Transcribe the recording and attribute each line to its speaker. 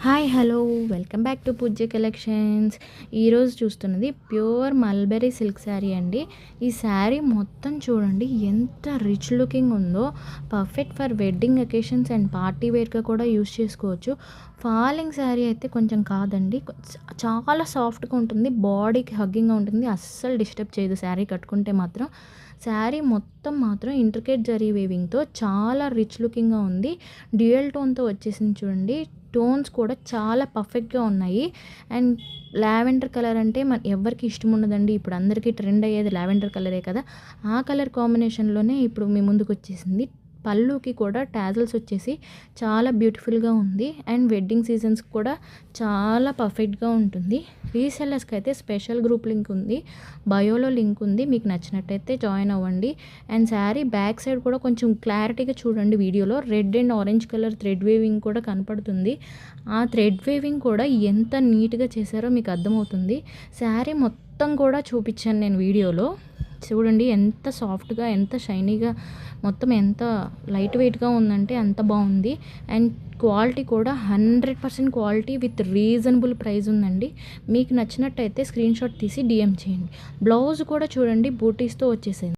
Speaker 1: Hi hello welcome back to పూజ్య collections. ఈరోజు చూస్తున్నది ప్యూర్ మల్బెరీ సిల్క్ శారీ అండి. ఈ శారీ మొత్తం చూడండి ఎంత రిచ్ లుకింగ్ ఉందో. Perfect for wedding occasions and party వేర్గా కూడా యూస్ చేసుకోవచ్చు. ఫాలింగ్ శారీ అయితే కొంచెం కాదండి, చాలా సాఫ్ట్గా ఉంటుంది, బాడీకి హగ్గింగ్గా ఉంటుంది, అస్సలు డిస్టర్బ్ చేయదు శారీ కట్టుకుంటే మాత్రం. శారీ మొత్తం మాత్రం ఇంట్రికేట్ జరీ వీవింగ్తో చాలా రిచ్ లుకింగ్గా ఉంది. డ్యూయల్ టోన్తో వచ్చేసింది చూడండి. టోన్స్ కూడా చాలా పర్ఫెక్ట్గా ఉన్నాయి. అండ్ లావెండర్ కలర్ అంటే ఎవరికి ఇష్టం ఉండదండి, ఇప్పుడు అందరికీ ట్రెండ్ అయ్యేది లావెండర్ కలరే కదా. ఆ కలర్ కాంబినేషన్లోనే ఇప్పుడు మీ ముందుకు వచ్చేసింది. పళ్ళుకి కూడా టాజల్స్ వచ్చేసి చాలా బ్యూటిఫుల్గా ఉంది. అండ్ వెడ్డింగ్ సీజన్స్ కూడా చాలా పర్ఫెక్ట్గా ఉంటుంది. రీసెల్లర్స్కి అయితే స్పెషల్ గ్రూప్ లింక్ ఉంది, బయోలో లింక్ ఉంది, మీకు నచ్చినట్టయితే జాయిన్ అవ్వండి. అండ్ శారీ బ్యాక్ సైడ్ కూడా కొంచెం క్లారిటీగా చూడండి వీడియోలో. Red and orange colour thread weaving కూడా కనపడుతుంది. ఆ థ్రెడ్ వేవింగ్ కూడా ఎంత నీట్గా చేశారో మీకు అర్థమవుతుంది. శారీ మొత్తం కూడా చూపించాను నేను వీడియోలో. చూడండి ఎంత సాఫ్ట్గా, ఎంత షైనీగా, మొత్తం ఎంత లైట్ వెయిట్గా ఉందంటే అంత బాగుంది. అండ్ క్వాలిటీ కూడా 100% క్వాలిటీ విత్ రీజనబుల్ ప్రైస్ ఉందండి. మీకు నచ్చినట్టయితే స్క్రీన్ షాట్ తీసి డిఎం చేయండి. బ్లౌజ్ కూడా చూడండి బూటీస్తో వచ్చేసింది.